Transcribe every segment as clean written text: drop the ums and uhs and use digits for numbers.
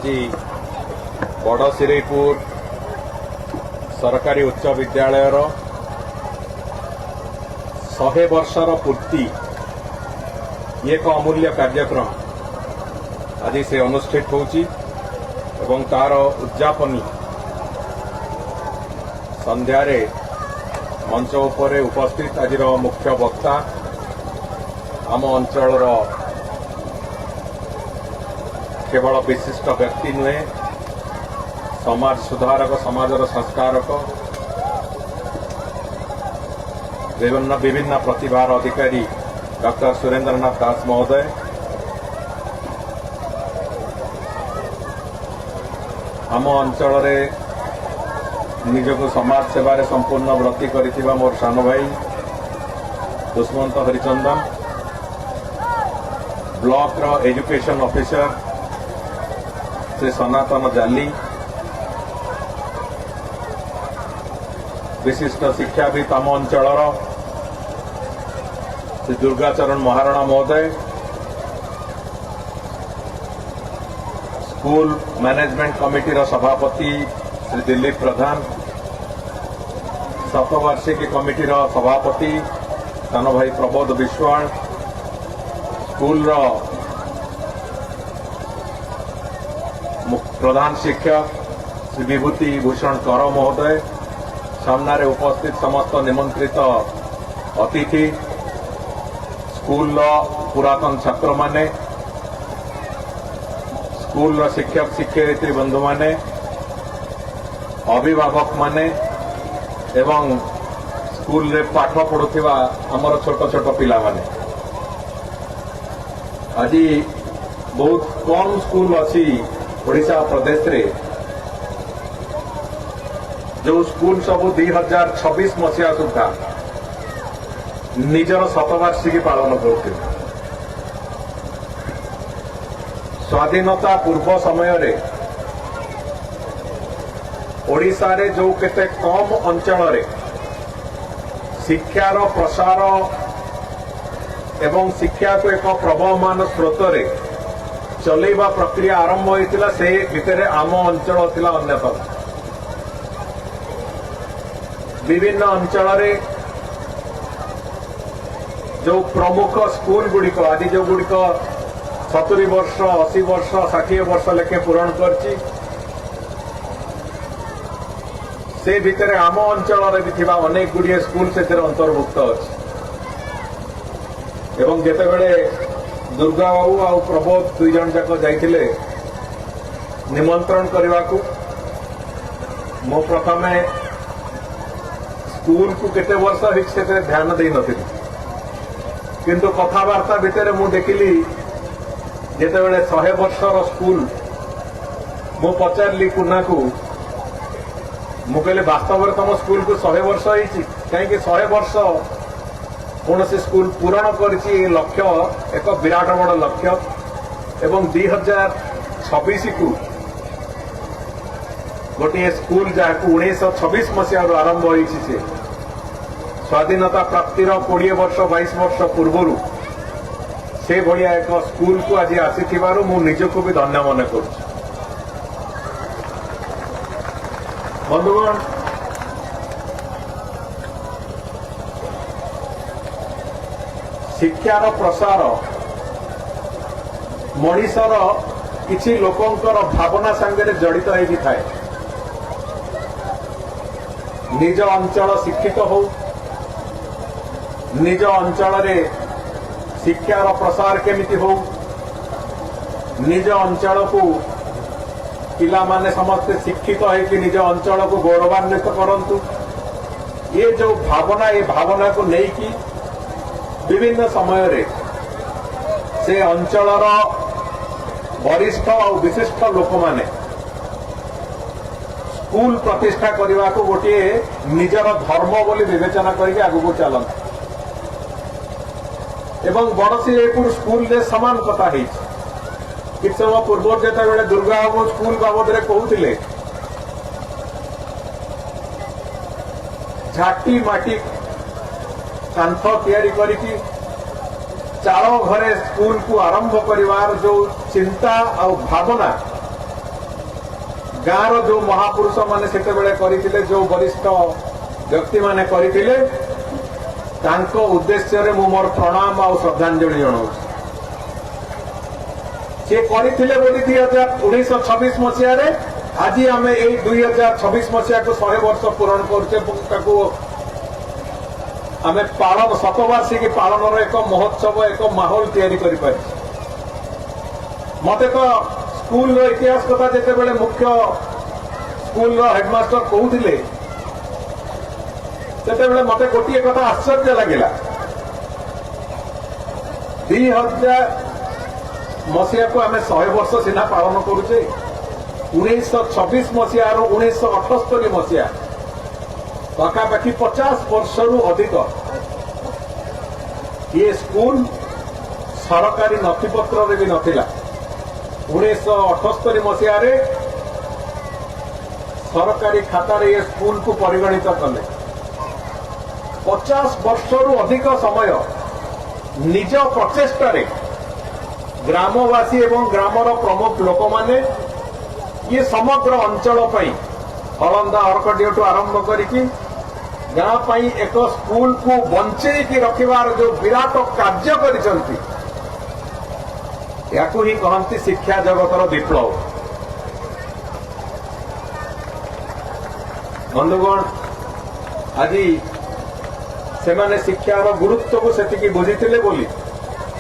आज बड़शिरीपुर सरकारी उच्च विद्यालय 100 वर्षर पूर्ति एक अमूल्य कार्यक्रम आज से अनुष्ठित होची एवं तार उद्यापनी संध्यारे मंच उपरे उपस्थित आज मुख्य वक्ता आम अंचल केवल विशिष्ट व्यक्ति नुहे समाज सुधारक समाजर संस्कारक विभिन्न प्रतिभार अधिकारी डॉक्टर सुरेंद्रनाथ दास महोदय, आम अंचल निजक समाज सेवारे संपूर्ण व्रती करिथिबा मोर सान भाई दुष्मंत हरिचंदन, ब्लॉक रो एजुकेशन ऑफिसर श्री सनातन जाली, विशिष्ट शिक्षाविद आम अंचल श्री दुर्गाचरण महाराणा महोदय, स्कूल मैनेजमेंट कमिटी रो सभापति श्री दिलीप प्रधान, शतवार्षिकी कमिटी रो सभापति सान भाई प्रबोध विश्वाल, स्कूल रो प्रधान शिक्षक श्री विभूति भूषण कर महोदय, सामने उपस्थित समस्त निमंत्रित अतिथि, स्कूल पुरातन छात्र माने, स्कूल शिक्षक शिक्षयित्री बंधु माने, अभिभावक माने एवं स्कूल रे पाठ पढ़ुथिबा हमर छोट छोट पिला माने, आज बहुत कम स्कूल अच्छी ओडिशा प्रदेश रे जो स्कूल सब 2026 मसीहा सुधा निजर शतवार्षिकी पालन करते। स्वाधीनता पूर्व समय रे ओडिशा रे जो केते कम अंचल रे शिक्षार प्रसार एवं शिक्षा को एक प्रवहमान स्रोत रे चलेबा प्रक्रिया आरंभ होइतिला, से भितरे आम अंचल थिला अन्यतम। विभिन्न अंचल रे जो प्रमुख स्कूल गुड़िक आज जो गुड़िक 70 वर्ष 80 वर्ष 60 वर्ष लेखे पूरण करछि, से भितरे आम अंचल रे भी थिबा अनेक गुड़िए स्कूल से अंतर्भुक्त अछि। एवं जेतेबेले दुर्गा बाबू आ प्रबोध दुई जन जाक जाइथिले निमंत्रण करने को, मो प्रथमे स्कूल को केते वर्ष हित ध्यान दे नथिली, किंतु कथबार्ता भितर मु देखिली जेतेबेले 100 वर्षर स्कूल मु पचारली कुना को, मु कहले वास्तव में तुम स्कूल को 100 वर्ष होइछि, कहीं 100 वर्ष कौन से स्कूल पूरण करिछि लक्ष्य एक विराट बड़ लक्ष्य। एवं 2026 को गोटे स्कूल जहाँ 1926 मसीह आरंभ होइछि, से स्वाधीनता प्राप्तिर 20 वर्ष 22 वर्ष पूर्व से भलिया एक स्कूल को आज आसीथिबारु मु निजको भी धन्य मन करुछि। बंधुगण, शिक्षार प्रसार मनीषर किछि लोकंकर भावना संगे जड़ित होई थाए। निज अंचल शिक्षित हो, निज अंचल रे शिक्षार प्रसार केमिति हो, निज अंचल को पिला माने समस्त शिक्षित है कि निज अंचल को गौरवान्वित करंतु, ये जो भावना ये भावना को नहीं कि विभिन्न समय रे से अंचलर वरिष्ठ और विशिष्ट लोक माने स्कूल प्रतिष्ठा करने को गोटे निजर धर्म बोली विवेचना करके आगू चलते। एवं बड़शिरीपुर स्कूल रे समान कथा है। किछ समय पूर्व जेतेबेले दुर्गा बाबू स्कूल बाबद रे कहूतिले, झाटी माटी कांथ तैयारी करिकी चाल घरे स्कूल को आरंभ करिवार जो चिंता और भावना ଗାଁର ଯୋଉ ମହାପୁରୁଷ ମାନେ ସେତେବେଳେ କରିଥିଲେ, ଯୋଉ ବରିଷ୍ଠ ବ୍ୟକ୍ତି ମାନେ କରିଥିଲେ, ତାଙ୍କ ଉଦ୍ଦେଶ୍ୟରେ ମୁଁ ମୋର ପ୍ରଣାମ ଆଉ ଶ୍ରଦ୍ଧାଞ୍ଜଳି ଜଣାଉଛି। ସେ କରିଥିଲେ ବୋଲି 1926 ମସିହାରେ ଆଜି ଆମେ ଏଇ 2026 ମସିହାକୁ 100 ବର୍ଷ ପୂରଣ କରୁଛେ ଏବଂ ତାକୁ ଆମେ ପାଳନ ଶତବାର୍ଷିକୀ ପାଳନର ଏକ ମହୋତ୍ସବ, ଏକ ମାହୋଲ ତିଆରି କରିପାରିଛେ। ମତେ ତ ସ୍କୁଲର ଇତିହାସ କଥା ଯେତେବେଳେ ମୁଖ୍ୟ ସ୍କୁଲର ହେଡମାଷ୍ଟର କହୁଥିଲେ, ସେତେବେଳେ ମତେ ଗୋଟିଏ କଥା ଆଶ୍ଚର୍ଯ୍ୟ ଲାଗିଲା। 2000 ମସିହାକୁ ଆମେ 100 ବର୍ଷ ସିନା ପାଳନ କରୁଛେ, 1926 ମସିହାରୁ 1978 ମସିହା ପାଖାପାଖି 50 ବର୍ଷରୁ ଅଧିକ ଇଏ ସ୍କୁଲ ସରକାରୀ ନଥିପତ୍ରରେ ବି ନଥିଲା। 1978 ମସିହାରେ ସରକାରୀ ଖାତାରେ ଏ ସ୍କୁଲକୁ ପରିଗଣିତ କଲେ। 50 ବର୍ଷରୁ ଅଧିକ ସମୟ ନିଜ ପ୍ରଚେଷ୍ଟାରେ ଗ୍ରାମବାସୀ ଏବଂ ଗ୍ରାମର ପ୍ରମୁଖ ଲୋକମାନେ ଇଏ ସମଗ୍ର ଅଞ୍ଚଳ ପାଇଁ ହଳନ୍ଦା ଅରକଡିଓଠୁ ଆରମ୍ଭ କରିକି ଗାଁ ପାଇଁ ଏକ ସ୍କୁଲକୁ ବଞ୍ଚେଇକି ରଖିବାର ଯୋଉ ବିରାଟ କାର୍ଯ୍ୟ କରିଛନ୍ତି, ୟାକୁ ହିଁ କହନ୍ତି ଶିକ୍ଷା ଜଗତର ବିପ୍ଳବ। ବନ୍ଧୁଗଣ, ଆଜି ସେମାନେ ଶିକ୍ଷାର ଗୁରୁତ୍ୱକୁ ସେତିକି ବୁଝିଥିଲେ ବୋଲି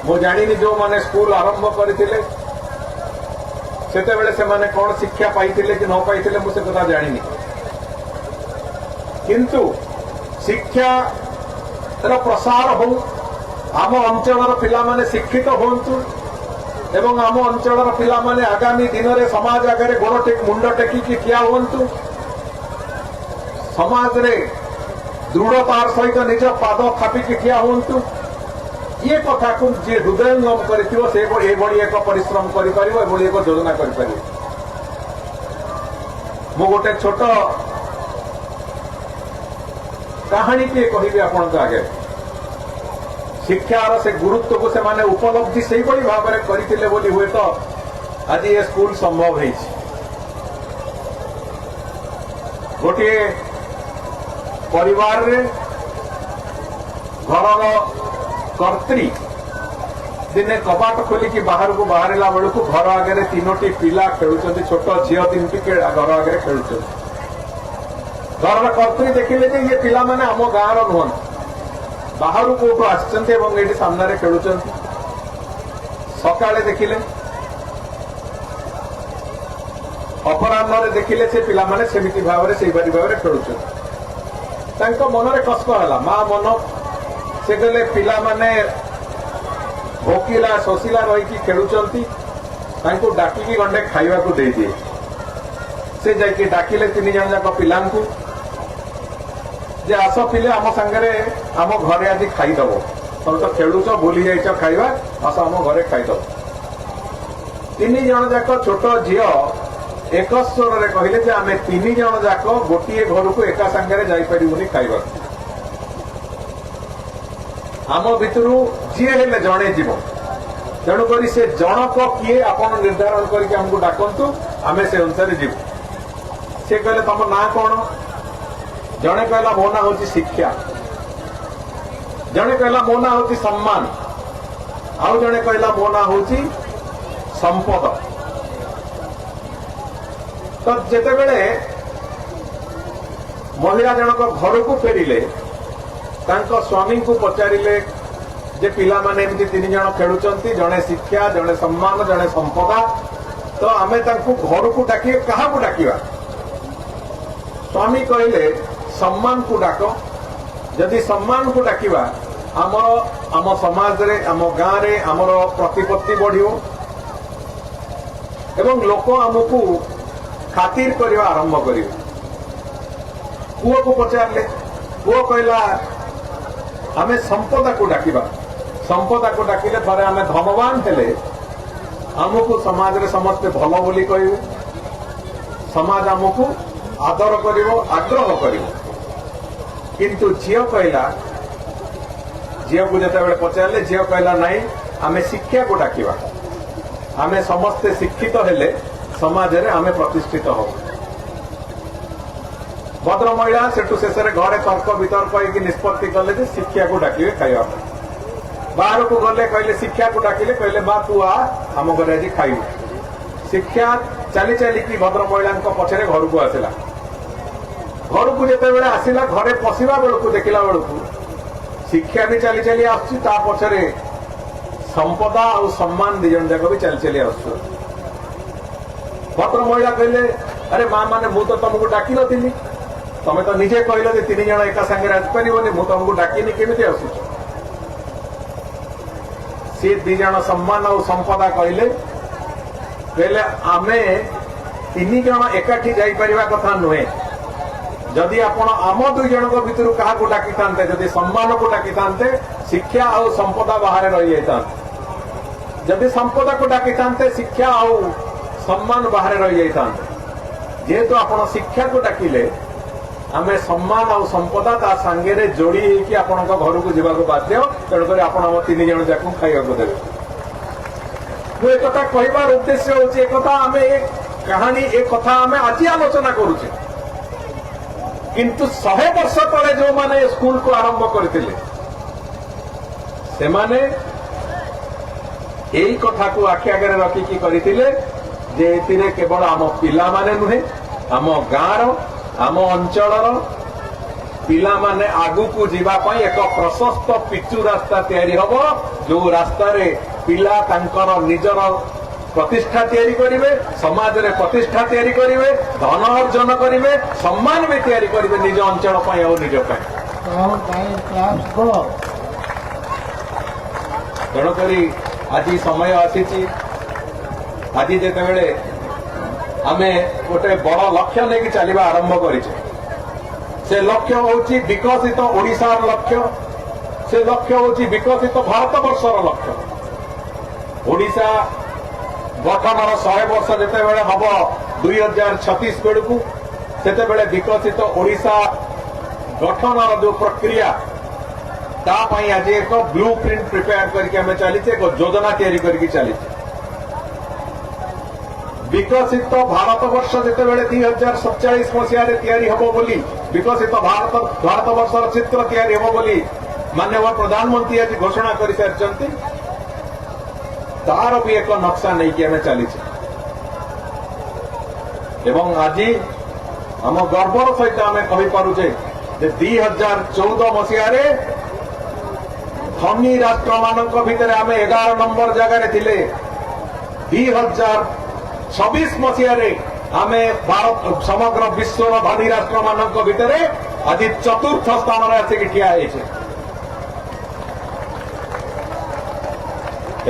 ମୁଁ ଜାଣିନି ଯୋଉମାନେ ସ୍କୁଲ ଆରମ୍ଭ କରିଥିଲେ ସେତେବେଳେ ସେମାନେ କଣ ଶିକ୍ଷା ପାଇଥିଲେ କି ନ ପାଇଥିଲେ, ମୁଁ ସେ କଥା ଜାଣିନି। କିନ୍ତୁ ଶିକ୍ଷାର ପ୍ରସାର ହଉ, ଆମ ଅଞ୍ଚଳର ପିଲାମାନେ ଶିକ୍ଷିତ ହୁଅନ୍ତୁ ଏବଂ ଆମ ଅଞ୍ଚଳର ପିଲାମାନେ ଆଗାମୀ ଦିନରେ ସମାଜ ଆଗରେ ମୁଣ୍ଡ ଟେକିକି ଠିଆ ହୁଅନ୍ତୁ, ସମାଜରେ ଦୃଢ଼ତାର ସହିତ ନିଜ ପାଦ ଥାପିକି ଠିଆ ହୁଅନ୍ତୁ। ଇଏ କଥାକୁ ଯିଏ ହୃଦୟଙ୍ଗମ କରିଥିବ ସେ ଏଭଳି ଏକ ପରିଶ୍ରମ କରିପାରିବ, ଏଭଳି ଏକ ଯୋଜନା କରିପାରିବ। ମୁଁ ଗୋଟେ ଛୋଟ କାହାଣୀଟିଏ କହିବି ଆପଣଙ୍କ ଆଗରେ। ଶିକ୍ଷାର ସେ ଗୁରୁତ୍ୱକୁ ସେମାନେ ଉପଲବ୍ଧି ସେଇଭଳି ଭାବରେ କରିଥିଲେ ବୋଲି ହୁଏତ ଆଜି ଏ ସ୍କୁଲ ସମ୍ଭବ ହେଇଛି। ଗୋଟିଏ ପରିବାରରେ ଘରର କର୍ତ୍ରୀ ଦିନେ କବାଟ ଖୋଲିକି ବାହାରକୁ ବାହାରିଲା ବେଳକୁ ଘର ଆଗରେ 3ଟି ପିଲା ଖେଳୁଛନ୍ତି, ଛୋଟ ଝିଅ 3ଟି ଘର ଆଗରେ ଖେଳୁଛନ୍ତି। ଘରର କର୍ତ୍ରୀ ଦେଖିଲେ ଯେ ଇଏ ପିଲାମାନେ ଆମ ଗାଁର ନୁହନ୍ତି, ବାହାରୁ କୋଉଠୁ ଆସିଛନ୍ତି ଏବଂ ଏଇଠି ସାମ୍ନାରେ ଖେଳୁଛନ୍ତି। ସକାଳେ ଦେଖିଲେ, ଅପରାହ୍ନରେ ଦେଖିଲେ ସେ ପିଲାମାନେ ସେମିତି ଭାବରେ ସେଇଭଳି ଭାବରେ ଖେଳୁଛନ୍ତି। ତାଙ୍କ ମନରେ କଷ୍ଟ ହେଲା, ମା ମନ। ସେ କହିଲେ ପିଲାମାନେ ଭୋକିଲା ଶୋଷିଲା ରହିକି ଖେଳୁଛନ୍ତି, ତାଙ୍କୁ ଡାକିକି ଗଣ୍ଡେ ଖାଇବାକୁ ଦେଇଦିଏ। ସେ ଯାଇକି ଡାକିଲେ 3 ଜଣ ଯାକ ପିଲାଙ୍କୁ ଯେ ଆସ ପିଲେ ଆମ ସାଙ୍ଗରେ ଆମ ଘରେ ଆଜି ଖାଇଦବ, ତମେ ତ ଖେଳୁଛ ଭୁଲି ଯାଇଛ ଖାଇବା, ଆସ ଆମ ଘରେ ଖାଇଦବ। 3 ଜଣ ଯାକ ଛୋଟ ଝିଅ ଏକ ସ୍ୱରରେ କହିଲେ ଯେ ଆମେ 3 ଜଣ ଯାକ ଗୋଟିଏ ଘରକୁ ଏକା ସାଙ୍ଗରେ ଯାଇପାରିବୁନି ଖାଇବାକୁ, ଆମ ଭିତରୁ ଯିଏ ହେଲେ ଜଣେ ଯିବ, ତେଣୁକରି ସେ ଜଣକ କିଏ ଆପଣ ନିର୍ଦ୍ଧାରଣ କରିକି ଆମକୁ ଡାକନ୍ତୁ, ଆମେ ସେ ଅନୁସାରେ ଯିବୁ। ସେ କହିଲେ ତମ ନାଁ କଣ? ଜଣେ କହିଲା ମୋ ନାଁ ହଉଛି ଶିକ୍ଷା, ଜଣେ କହିଲା ମୋ ନାଁ ହଉଛି ସମ୍ମାନ, ଆଉ ଜଣେ କହିଲା ମୋ ନାଁ ହଉଛି ସମ୍ପଦ। ତ ଯେତେବେଳେ ମହିଳା ଜଣକ ଘରକୁ ଫେରିଲେ, ତାଙ୍କ ସ୍ୱାମୀଙ୍କୁ ପଚାରିଲେ ଯେ ପିଲାମାନେ ଏମିତି 3 ଜଣ ଖେଳୁଛନ୍ତି, ଜଣେ ଶିକ୍ଷା, ଜଣେ ସମ୍ମାନ, ଜଣେ ସମ୍ପଦା, ତ ଆମେ ତାଙ୍କୁ ଘରକୁ ଡାକିବା, କାହାକୁ ଡାକିବା? ସ୍ୱାମୀ କହିଲେ ସମ୍ମାନକୁ ଡାକ। ଯଦି ସମ୍ମାନକୁ ଡାକିବା, ଆମ ସମାଜରେ, ଆମ ଗାଁରେ ଆମର ପ୍ରତିପତ୍ତି ବଢିବ ଏବଂ ଲୋକ ଆମକୁ ଖାତିର କରିବା ଆରମ୍ଭ କରିବେ। ପୁଅକୁ ପଚାରିଲେ, ପୁଅ କହିଲା ଆମେ ସମ୍ପଦାକୁ ଡାକିବା। ସମ୍ପଦାକୁ ଡାକିଲେ ଥରେ ଆମେ ଧନବାନ ହେଲେ ଆମକୁ ସମାଜରେ ସମସ୍ତେ ଭଲ ବୋଲି କହିବେ, ସମାଜ ଆମକୁ ଆଦର କରିବ, ଆଗ୍ରହ କରିବ। କିନ୍ତୁ ଝିଅ କହିଲା, ଝିଅକୁ ଯେତେବେଳେ ପଚାରିଲେ ଝିଅ କହିଲା ନାଇଁ, ଆମେ ଶିକ୍ଷାକୁ ଡାକିବା, ଆମେ ସମସ୍ତେ ଶିକ୍ଷିତ ହେଲେ ସମାଜରେ ଆମେ ପ୍ରତିଷ୍ଠିତ ହବୁ। भद्र महिला सेठू शेष घरे तर्क वितर्क होगी निष्पत्ति कले शिक्षा को डाकिए खाइबा बाहर को गले कहले शिक्षा को डाकिले कहले बा तू आम घर आज खाइबू शिक्षा चली चलिकी भद्र महिला पछरे घर को आसला घर को जिते आसला घरे पशिबा बेलू देखला बेलू शिक्षा भी चली चली आसुची पछरे संपदा और सम्मान दिजन जाक भी चली चली आस भद्र महिला कहले अरे माँ माने मु तो तुमको डाकी नी तमें तो निजे कहल तीन जन एका सागे आसपारे मु तुमको डाकिनी केमी आसुच सी दी जन सम्मान और संपदा कहले कहले आमे तीन जन एकाठी जापर कथा नुहे जदि आपण आम दुई जन भितर क्या डाकी था जदि सम्मान को डाकी था शिक्षा और संपदा बाहर रही जाता जदि संपदा को डाकी था शिक्षा और सम्मान बाहर रही जाता जेहेतु आपण शिक्षा को डाकिले आमे सम्मान और संपदा ता सांगे जोड़ी होगी आपण घर को जावाक बाध्य तेणुक आप तीन जन जाक खाइबा देवे मुझे कहबार उद्देश्य हूँ आम कहानी एक कथा आम आज आलोचना करुचे किंतु 100 वर्ष तले जो माने स्कूल को आरंभ करते से माने यही कथा को आखि आगे रखिकी करथिले जे एतिरे केवल आम पिला माने नुहे आम गाँर आम अंचलर पिला माने आगु को जीवा पाई एक प्रशस्त पिचु रास्ता तैयारी हबो जो रास्ता रे पिला तांकर निजर प्रतिष्ठा तैयारी करिवे समाज रे प्रतिष्ठा तैयारी करिवे धन अर्जन करिवे सम्मान भी तैयारी करिवे निज अंचल पाई और निज तेणुकरी आज समय आसी आज जिते आमे गोटे बड़ लक्ष्य नहीं चलवा आरंभ करिचे से लक्ष्य होची विकसित ओडिशार लक्ष्य से लक्ष्य होची विकसित भारत वर्षर लक्ष्य ओडिशा गठनर 100 वर्ष जिते हम 2036 बेलू से विकसित ओडिशा गठनर जो प्रक्रिया तापाई आज एक ब्लू प्रिंट प्रिपेयर करके चलीचे एक योजना तैयारी करके चलीचे विकसित भारत वर्ष जिते 2047 मसीह तैयारी हम बोली विकसित भारत वर्षर चित्र तैयारी हम बोली माननीय प्रधानमंत्री आज घोषणा कर सारी तार भी एक नक्शा नहीं कि चली एवं आज आम गर्वर सहित आम कहीपे 2014 मसीह धनी राष्ट्र मान भितर आम 11 नंबर जगार थिले 2026 मसीह आम भारत समग्र विश्व धनी राष्ट्र मान भितर आज चतुर्थ स्थान आसिक ठिया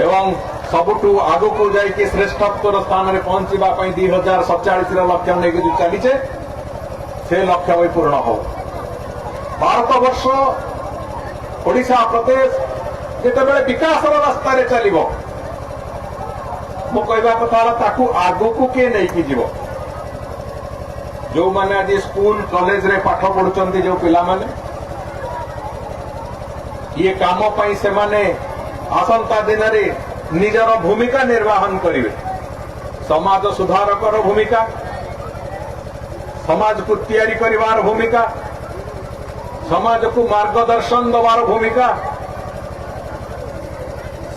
एवं सबुठू आगु को जाइए श्रेष्ठत्वर स्थान में पहुंचवा 2047 लक्ष्य नहीं चलीचे से लक्ष्य भी पूर्ण हो भारत वर्ष ओडिशा प्रदेश जिते विकास रास्ता चलो मो कहवा कथा आगु को किए नहीं जीव जो माने आज स्कूल कॉलेज रे पाठ पढ़ुचंती जो पिला माने ये काम पाई से माने आसंता दिन रे निजर भूमिका निर्वाहन करिवे समाज सुधारकर भूमिका समाज को तैयारी करिवार भूमिका समाज को मार्गदर्शन दबार भूमिका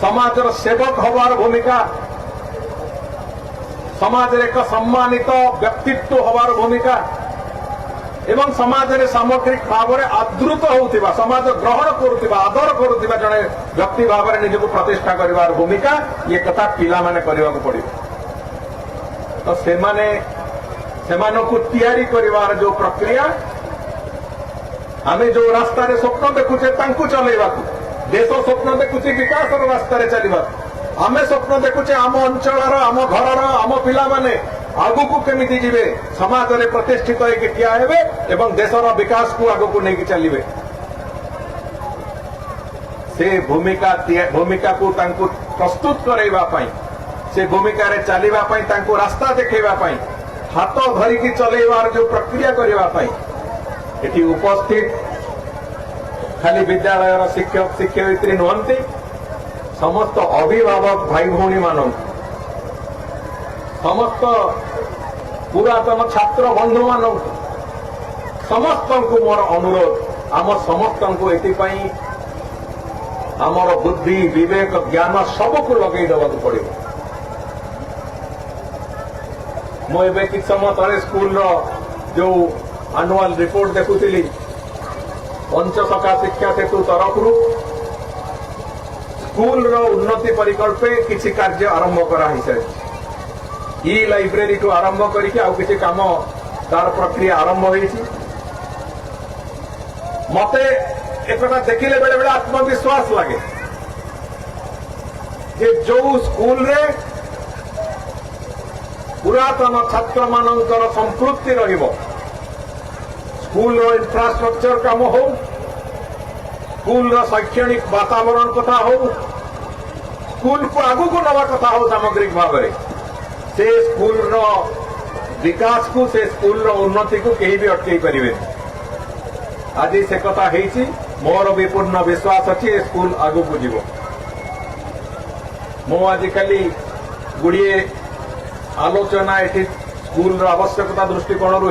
समाजर सेवक हबार भूमिका समाज एक सम्मानित व्यक्तित्व हबार भूमिका एवं समाज रे सामग्रिक भाव में आदृत होउथिबा समाज ग्रहण करुथिबा आदर करुथिबा जने व्यक्ति भाव में निजको प्रतिष्ठा करिवार भूमिका ये कथा पिला माने करिवा को पड़िबो तो सेमानकु तैयारी करिवार जो प्रक्रिया आमे जो रास्ता रे स्वप्न देखुचे तांकु चलेबा देश स्वप्न देखुचे विकास रास्ता रे चलीबा आमे स्वप्न देखुचे आम अंचलर आम घरर आम पिला माने आगु को केमिति जीवे समाज रे प्रतिष्ठित होइके ठिया हेबे एवं देशर विकास को आगु को नहीं चलिबे से भूमिका को तांकु प्रस्तुत करैबा पई से भूमिका रे चलीबा पई तांकु रास्ता देखैबा पई हाथ धरिकी चलैबार जो प्रक्रिया करबा पई एठी उपस्थित खाली विद्यालय शिक्षक शिक्षयित्री नुहंती समस्त अभिभावक भाई भौणी मानन समस्त पुरातन छात्र बंधु मान समस्त को मोर अनुरोध आम समस्त को एपाई आमर बुद्धि विवेक ज्ञान सबको लगे देवा पड़े। मुझे कि समय तले स्कूल जो आनुआल रिपोर्ट देखुली पंचसखा शिक्षा सेतु तरफ स्कूल उन्नति परिकल्पे किसी कार्य आरंभ कर ई लाइब्रेरी टू आरंभ करके काम तार प्रक्रिया आरंभ होती। मते एक देखिले बेले बेले आत्मविश्वास लगे जे जो स्कूल रे पुरातन छात्र मानकर संपृक्ति रहिबो, स्कूल रो इंफ्रास्ट्रक्चर काम हो, स्कूल रो शैक्षणिक वातावरण कथा हो, स्कूल को आगु को नवा कथा हो सामग्रिक भाव में से स्कूल रो विकास को से स्कूल रो उन्नति को कहीं भी अटकई पारे। आज से कथा है मोर भी पूर्ण विश्वास अच्छी स्कूल आगु को जीव। मु आजिकाली गुड़िए आलोचना ये स्कूल रो आवश्यकता दृष्टिकोण रु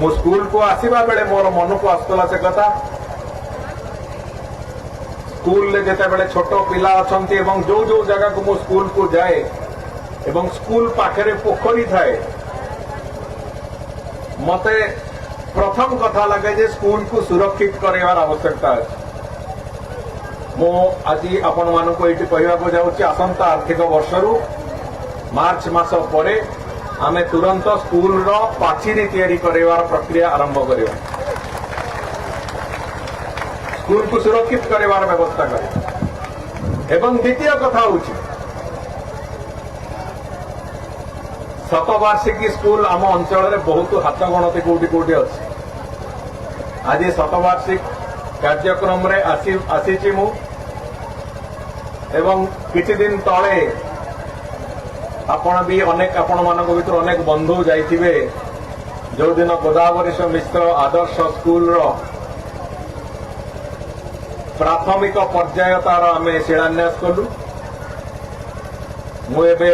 मु स्कूल को आसवा बेले मोर मन को आसला से कथा स्कूल रे जेते बेले छोट पिला अछंती एवं जो जो जगह को मु स्कूल को जाए एवं स्कूल पाखरे पोखरी थाए मते प्रथम कथा लगे जे स्कूल को सुरक्षित करार आवश्यकता है। मु आज आपण मान को ये कहवाक जाऊँगी आसंता आर्थिक वर्ष रु मार्च मास परे आमे तुरंत स्कूल रो पाचेरी तैयारी करार प्रक्रिया आरंभ करियो, स्कूल को सुरक्षित करार व्यवस्था कर। एवं द्वितीय कथा होची शतवार्षिकी स्कूल आम अंचल बहुत हाथ गणति कोटी कोटी अच्छी। आज शतवार्षिक कार्यक्रम रे आसी मु एवं किछि दिन तले आपण भी अनेक आपण मान भर अनेक बंधु जाइथिबे जो दिन गोदावरी मिश्र आदर्श स्कूल रो प्राथमिक पर्याय तार आम शिलान्यास कलु। मुझे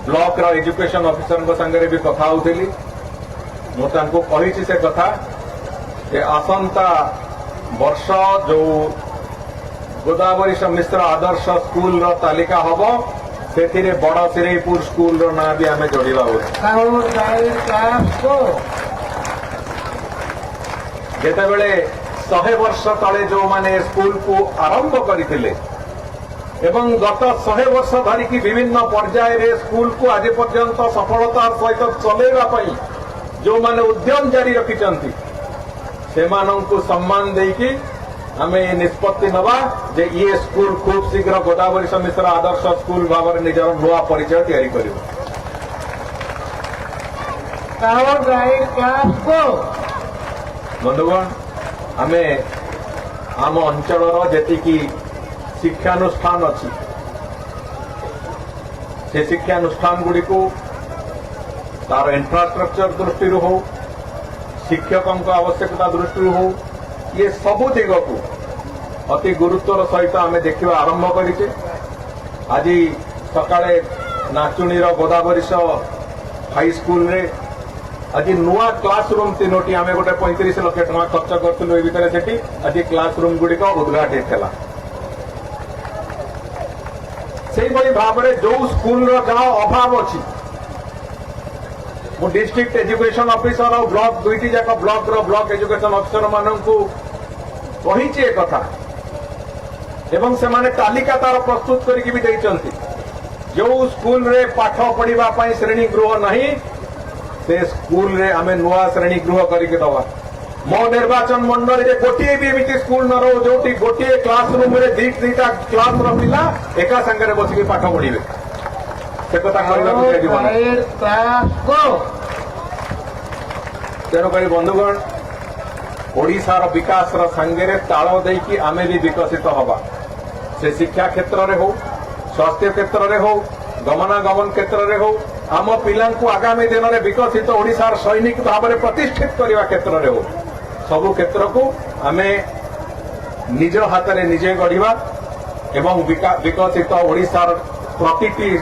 ब्लॉक रो एजुकेशन ऑफिसर संगे भी कथा होती मुझे से कथा कि आसंता वर्ष जो गोदावरी मिश्र आदर्श स्कूल रो तालिका हम से बड़ सिरेपुर स्कूल रो ना भी आम जोड़ा जिते बड़े 100 वर्ष तले जो माने स्कूल को आरंभ करथिले एवं गत 100 वर्ष धरिकी विभिन्न पर्याय रे स्कूल को आज पर्यंत सफलता सहित चलेगा पाई जो माने उद्यम जारी रखिचंती से माननकु सम्मान देकी आमे निष्पत्ति नवा जे ये स्कूल खूब शीघ्र गोदावरी मिश्र आदर्श स्कूल भाव में निजर नुआ परिचय तैयारी करियो। बंधुगण आमे आम अंचल जेतिकी शिक्षानुष्ठान अच्छी से शिक्षानुष्ठान गुड़ी को तार इंफ्रास्ट्रक्चर दृष्टि हो शिक्षकों आवश्यकता दृष्टि हो ये सबु दिग को अति गुरुत्वर सहित आम देखा आरंभ करिचे। आज सकाळे नाचुणीर गोदावरी हाई स्कूल रे आज नुआ क्लासरूम 3टी आम गोटे 35 लाख टका खर्च करूँ ये भितर से आज क्लासरूम गुड़िक उद्घाटित है। से भाव में जो स्कूल जहाँ अभाव अच्छी मु डिस्ट्रिक्ट एजुकेशन ऑफिसर और ब्लॉक दुईटी जाक ब्लॉक रो ब्लॉक एजुकेशन ऑफिसर मानू कही कथा एवं से माने तालिका तार प्रस्तुत करके भी देइचंती जो स्कूल रे पाठ पढ़िबा पई श्रेणी गृह नहीं से स्कूल रे आमे नुआ श्रेणी गृह करके दवा। मो निर्वाचन मंडल रे गोटे भी एमती स्कूल न रो जोटी गोटे क्लासरूम रे दीटा क्लास रो पिला एका संगे बसिक पाठ पढ़िबे से कथा तेणुक बंधुगण ओडिशार विकास संगे ताल देकी आमे भी विकसित हवा से शिक्षा क्षेत्र रे हो स्वास्थ्य क्षेत्र रे हो गमनागमन क्षेत्र रे हो आम पिला आगामी दिन में विकसित ओडिशार सैनिक भाव में प्रतिष्ठित करने क्षेत्र रे हो सबु क्षेत्र को आमे निज हाथ में निजे गढ़ा एवं विकसित ओडिशार प्रतिटी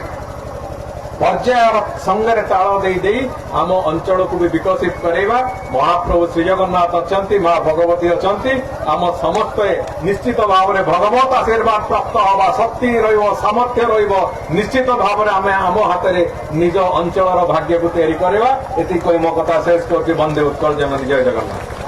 ପର୍ଯ୍ୟାୟ ସଙ୍ଗରେ ତାଳ ଦେଇ ଆମ ଅଞ୍ଚଳକୁ ବି ବିକଶିତ କରାଇବା। ମହାପ୍ରଭୁ ଶ୍ରୀ ଜଗନ୍ନାଥ ଅଛନ୍ତି, ମା ଭଗବତୀ ଅଛନ୍ତି। ଆମ ସମସ୍ତେ ନିଶ୍ଚିତ ଭାବରେ ଭଗବତ ଆଶୀର୍ବାଦ ପ୍ରାପ୍ତ ହେବା, ଶକ୍ତି ରହିବ, ସାମର୍ଥ୍ୟ ରହିବ। ନିଶ୍ଚିତ ଭାବରେ ଆମେ ଆମ ହାତରେ ନିଜ ଅଞ୍ଚଳର ଭାଗ୍ୟକୁ ତିଆରି କରିବା। ଏତିକି କହି ମୋ କଥା ଶେଷ କରୁଛି। ବନ୍ଦେ ଉତ୍କଳ ଜନନୀ, ଜୟ ଜଗନ୍ନାଥ।